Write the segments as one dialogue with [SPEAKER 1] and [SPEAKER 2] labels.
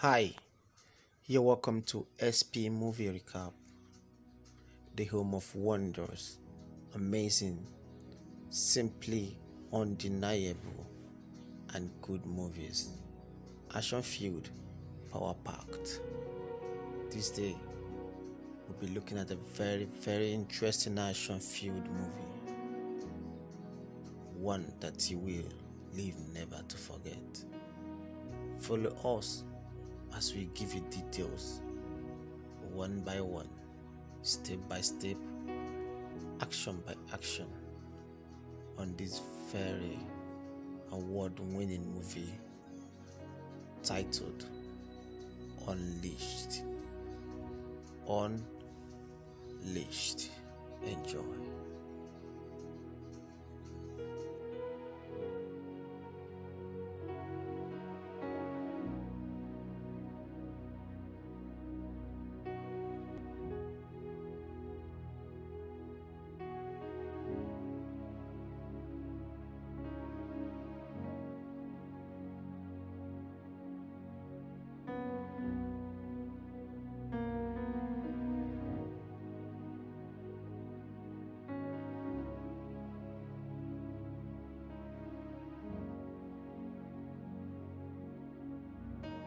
[SPEAKER 1] Hi, you're welcome to SP Movie Recap, the home of wonders, amazing, simply undeniable, and good movies. Action filled, power packed. This day, we'll be looking at a very interesting action filled movie. One that you will live never to forget. Follow us as we give you details one by one, step by step, action by action on this very award-winning movie titled Unleashed. Unleashed. Enjoy.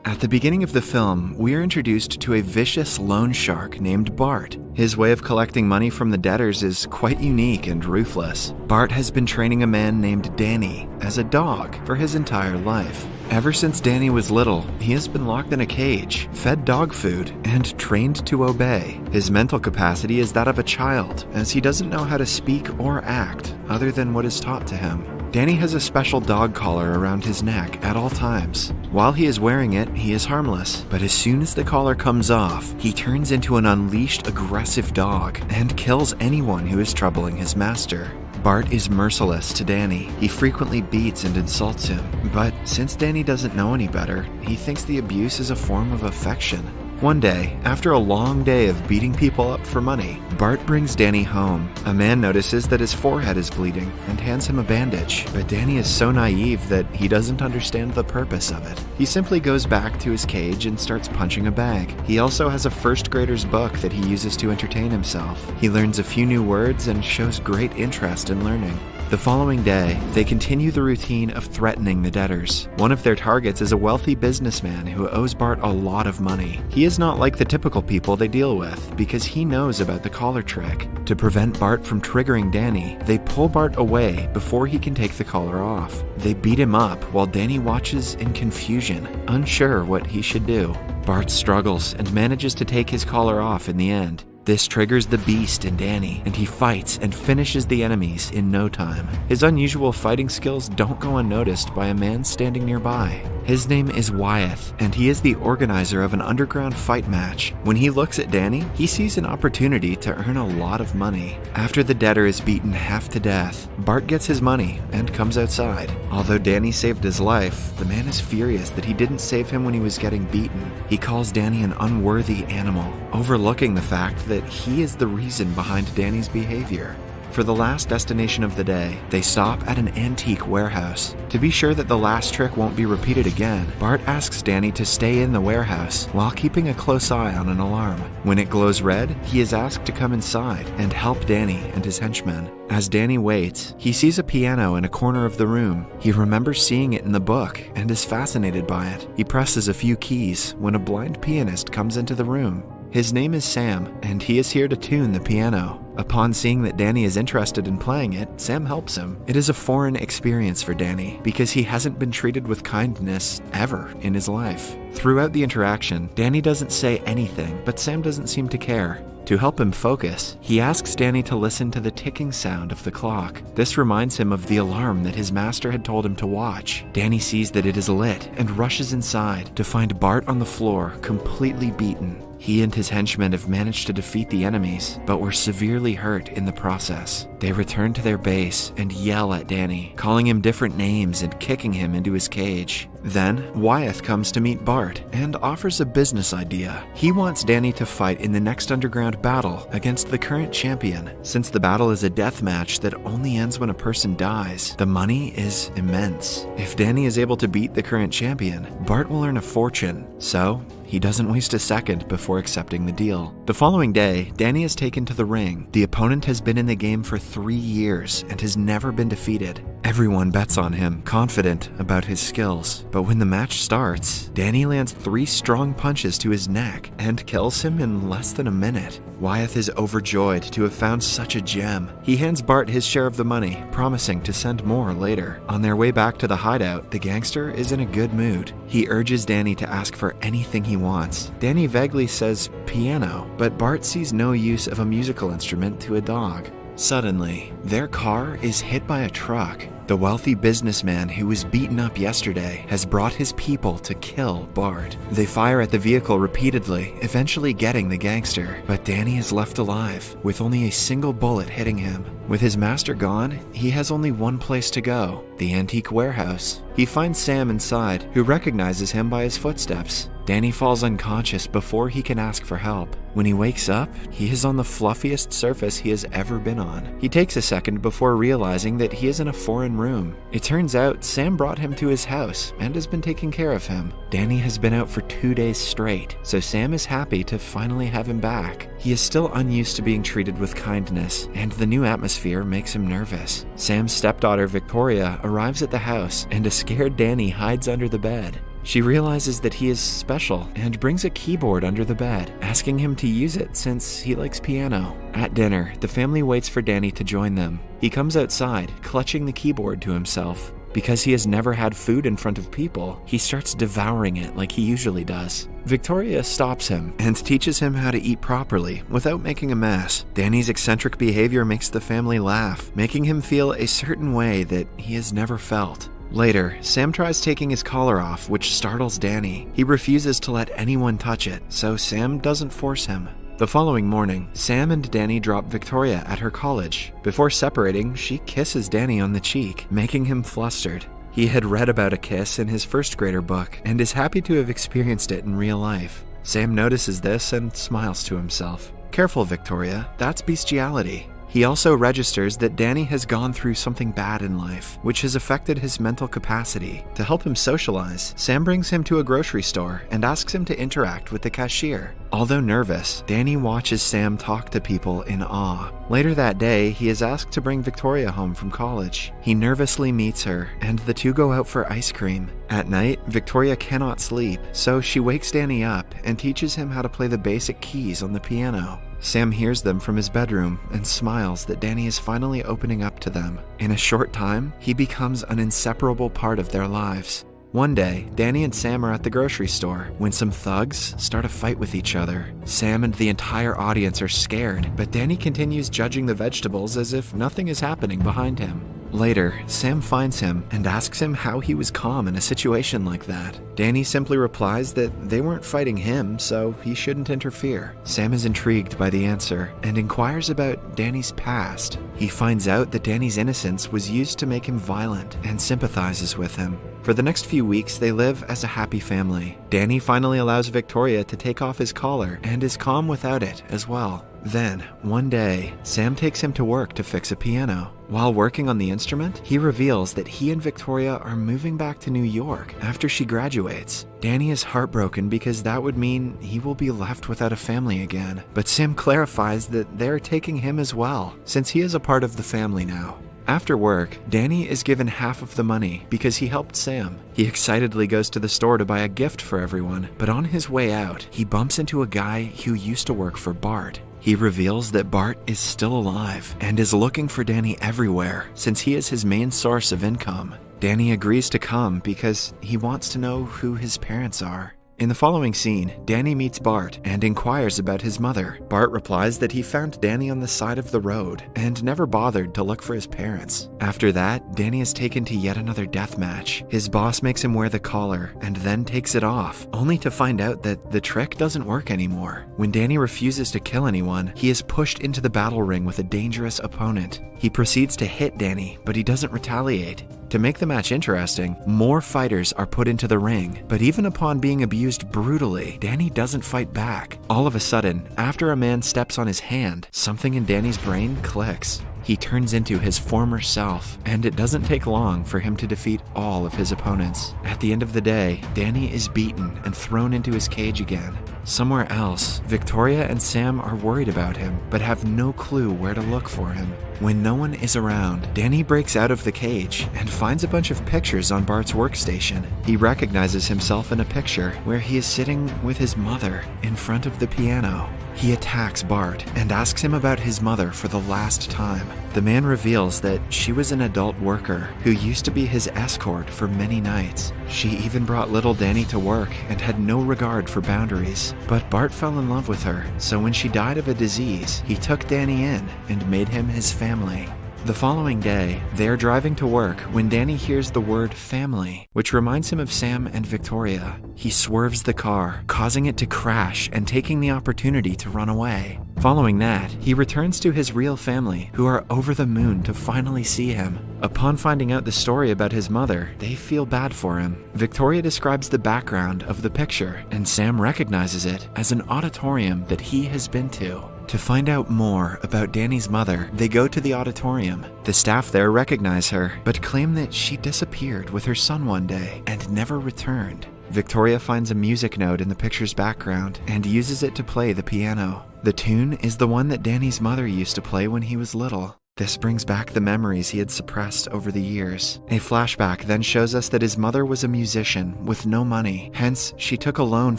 [SPEAKER 2] At the beginning of the film, we are introduced to a vicious loan shark named Bart. His way of collecting money from the debtors is quite unique and ruthless. Bart has been training a man named Danny as a dog for his entire life. Ever since Danny was little, he has been locked in a cage, fed dog food, and trained to obey. His mental capacity is that of a child, as he doesn't know how to speak or act other than what is taught to him. Danny has a special dog collar around his neck at all times. While he is wearing it, he is harmless, but as soon as the collar comes off, he turns into an unleashed aggressive dog and kills anyone who is troubling his master. Bart is merciless to Danny. He frequently beats and insults him, but since Danny doesn't know any better, he thinks the abuse is a form of affection. One day, after a long day of beating people up for money, Bart brings Danny home. A man notices that his forehead is bleeding and hands him a bandage, but Danny is so naive that he doesn't understand the purpose of it. He simply goes back to his cage and starts punching a bag. He also has a first grader's book that he uses to entertain himself. He learns a few new words and shows great interest in learning. The following day, they continue the routine of threatening the debtors. One of their targets is a wealthy businessman who owes Bart a lot of money. He is not like the typical people they deal with because he knows about the collar trick. To prevent Bart from triggering Danny, they pull Bart away before he can take the collar off. They beat him up while Danny watches in confusion, unsure what he should do. Bart struggles and manages to take his collar off in the end. This triggers the beast in Danny, and he fights and finishes the enemies in no time. His unusual fighting skills don't go unnoticed by a man standing nearby. His name is Wyeth, and he is the organizer of an underground fight match. When he looks at Danny, he sees an opportunity to earn a lot of money. After the debtor is beaten half to death, Bart gets his money and comes outside. Although Danny saved his life, the man is furious that he didn't save him when he was getting beaten. He calls Danny an unworthy animal, overlooking the fact that he is the reason behind Danny's behavior. For the last destination of the day, they stop at an antique warehouse. To be sure that the last trick won't be repeated again, Bart asks Danny to stay in the warehouse while keeping a close eye on an alarm. When it glows red, he is asked to come inside and help Danny and his henchmen. As Danny waits, he sees a piano in a corner of the room. He remembers seeing it in the book and is fascinated by it. He presses a few keys when a blind pianist comes into the room. His name is Sam, and he is here to tune the piano. Upon seeing that Danny is interested in playing it, Sam helps him. It is a foreign experience for Danny, because he hasn't been treated with kindness ever in his life. Throughout the interaction, Danny doesn't say anything, but Sam doesn't seem to care. To help him focus, he asks Danny to listen to the ticking sound of the clock. This reminds him of the alarm that his master had told him to watch. Danny sees that it is lit and rushes inside to find Bart on the floor, completely beaten. He and his henchmen have managed to defeat the enemies, but were severely hurt in the process. They return to their base and yell at Danny, calling him different names and kicking him into his cage. Then, Wyeth comes to meet Bart and offers a business idea. He wants Danny to fight in the next underground battle against the current champion. Since the battle is a death match that only ends when a person dies, the money is immense. If Danny is able to beat the current champion, Bart will earn a fortune. So, he doesn't waste a second before accepting the deal. The following day, Danny is taken to the ring. The opponent has been in the game for 3 years and has never been defeated. Everyone bets on him, confident about his skills. But when the match starts, Danny lands 3 strong punches to his neck and kills him in less than a minute. Wyeth is overjoyed to have found such a gem. He hands Bart his share of the money, promising to send more later. On their way back to the hideout, the gangster is in a good mood. He urges Danny to ask for anything he wants. Danny vaguely says piano, but Bart sees no use of a musical instrument to a dog. Suddenly, their car is hit by a truck. The wealthy businessman who was beaten up yesterday has brought his people to kill Bart. They fire at the vehicle repeatedly, eventually getting the gangster, but Danny is left alive, with only a single bullet hitting him. With his master gone, he has only one place to go, the antique warehouse. He finds Sam inside, who recognizes him by his footsteps. Danny falls unconscious before he can ask for help. When he wakes up, he is on the fluffiest surface he has ever been on. He takes a second before realizing that he is in a foreign room. It turns out Sam brought him to his house and has been taking care of him. Danny has been out for 2 days straight, so Sam is happy to finally have him back. He is still unused to being treated with kindness, and the new atmosphere makes him nervous. Sam's stepdaughter Victoria arrives at the house, and a scared Danny hides under the bed. She realizes that he is special and brings a keyboard under the bed, asking him to use it since he likes piano. At dinner, the family waits for Danny to join them. He comes outside, clutching the keyboard to himself. Because he has never had food in front of people, he starts devouring it like he usually does. Victoria stops him and teaches him how to eat properly without making a mess. Danny's eccentric behavior makes the family laugh, making him feel a certain way that he has never felt. Later, Sam tries taking his collar off, which startles Danny. He refuses to let anyone touch it, so Sam doesn't force him. The following morning, Sam and Danny drop Victoria at her college. Before separating, she kisses Danny on the cheek, making him flustered. He had read about a kiss in his first grader book and is happy to have experienced it in real life. Sam notices this and smiles to himself. Careful, Victoria, that's bestiality. He also registers that Danny has gone through something bad in life, which has affected his mental capacity. To help him socialize, Sam brings him to a grocery store and asks him to interact with the cashier. Although nervous, Danny watches Sam talk to people in awe. Later that day, he is asked to bring Victoria home from college. He nervously meets her, and the two go out for ice cream. At night, Victoria cannot sleep, so she wakes Danny up and teaches him how to play the basic keys on the piano. Sam hears them from his bedroom and smiles that Danny is finally opening up to them. In a short time, he becomes an inseparable part of their lives. One day, Danny and Sam are at the grocery store when some thugs start a fight with each other. Sam and the entire audience are scared, but Danny continues judging the vegetables as if nothing is happening behind him. Later, Sam finds him and asks him how he was calm in a situation like that. Danny simply replies that they weren't fighting him, so he shouldn't interfere. Sam is intrigued by the answer and inquires about Danny's past. He finds out that Danny's innocence was used to make him violent and sympathizes with him. For the next few weeks, they live as a happy family. Danny finally allows Victoria to take off his collar and is calm without it as well. Then, one day, Sam takes him to work to fix a piano. While working on the instrument, he reveals that he and Victoria are moving back to New York after she graduates. Danny is heartbroken because that would mean he will be left without a family again. But Sam clarifies that they're taking him as well, since he is a part of the family now. After work, Danny is given half of the money because he helped Sam. He excitedly goes to the store to buy a gift for everyone, but on his way out, he bumps into a guy who used to work for Bart. He reveals that Bart is still alive and is looking for Danny everywhere since he is his main source of income. Danny agrees to come because he wants to know who his parents are. In the following scene, Danny meets Bart and inquires about his mother. Bart replies that he found Danny on the side of the road and never bothered to look for his parents. After that, Danny is taken to yet another death match. His boss makes him wear the collar and then takes it off, only to find out that the trick doesn't work anymore. When Danny refuses to kill anyone, he is pushed into the battle ring with a dangerous opponent. He proceeds to hit Danny, but he doesn't retaliate. To make the match interesting, more fighters are put into the ring, but even upon being abused brutally, Danny doesn't fight back. All of a sudden, after a man steps on his hand, something in Danny's brain clicks. He turns into his former self, and it doesn't take long for him to defeat all of his opponents. At the end of the day, Danny is beaten and thrown into his cage again. Somewhere else, Victoria and Sam are worried about him, but have no clue where to look for him. When no one is around, Danny breaks out of the cage and finds a bunch of pictures on Bart's workstation. He recognizes himself in a picture where he is sitting with his mother in front of the piano. He attacks Bart and asks him about his mother for the last time. The man reveals that she was an adult worker who used to be his escort for many nights. She even brought little Danny to work and had no regard for boundaries. But Bart fell in love with her, so when she died of a disease, he took Danny in and made him his family. The following day, they are driving to work when Danny hears the word family, which reminds him of Sam and Victoria. He swerves the car, causing it to crash and taking the opportunity to run away. Following that, he returns to his real family, who are over the moon to finally see him. Upon finding out the story about his mother, they feel bad for him. Victoria describes the background of the picture, and Sam recognizes it as an auditorium that he has been to. To find out more about Danny's mother, they go to the auditorium. The staff there recognize her, but claim that she disappeared with her son one day and never returned. Victoria finds a music note in the picture's background and uses it to play the piano. The tune is the one that Danny's mother used to play when he was little. This brings back the memories he had suppressed over the years. A flashback then shows us that his mother was a musician with no money, hence she took a loan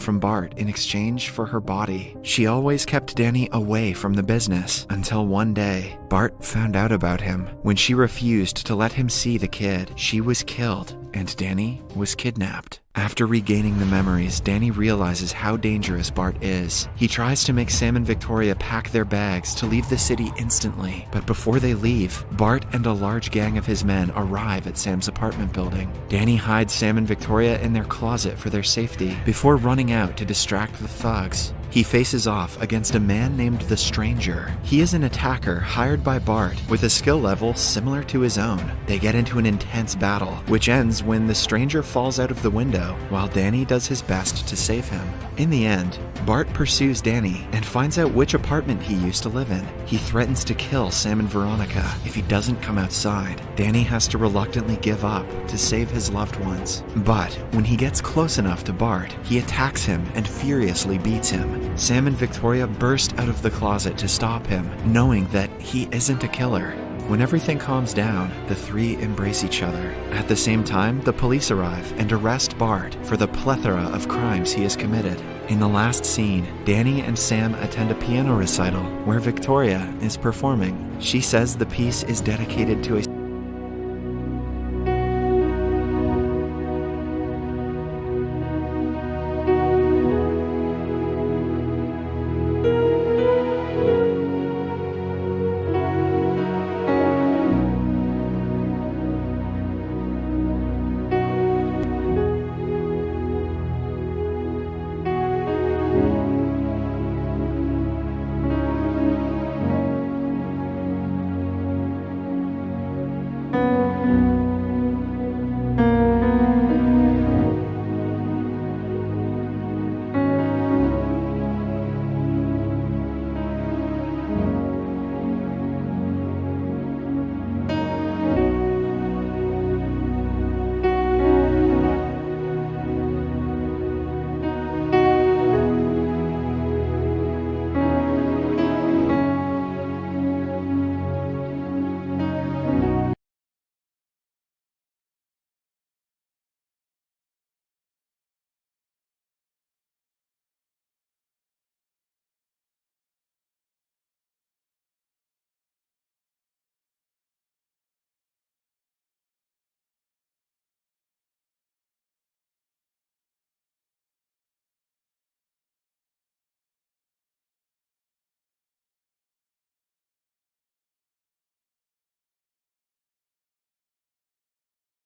[SPEAKER 2] from Bart in exchange for her body. She always kept Danny away from the business, until one day, Bart found out about him. When she refused to let him see the kid, she was killed, and Danny was kidnapped. After regaining the memories, Danny realizes how dangerous Bart is. He tries to make Sam and Victoria pack their bags to leave the city instantly, but before they leave, Bart and a large gang of his men arrive at Sam's apartment building. Danny hides Sam and Victoria in their closet for their safety before running out to distract the thugs. He faces off against a man named the Stranger. He is an attacker hired by Bart with a skill level similar to his own. They get into an intense battle, which ends when the Stranger falls out of the window while Danny does his best to save him. In the end, Bart pursues Danny and finds out which apartment he used to live in. He threatens to kill Sam and Veronica if he doesn't come outside. Danny has to reluctantly give up to save his loved ones. But when he gets close enough to Bart, he attacks him and furiously beats him. Sam and Victoria burst out of the closet to stop him, knowing that he isn't a killer. When everything calms down, the three embrace each other. At the same time, the police arrive and arrest Bart for the plethora of crimes he has committed. In the last scene, Danny and Sam attend a piano recital where Victoria is performing. She says the piece is dedicated to a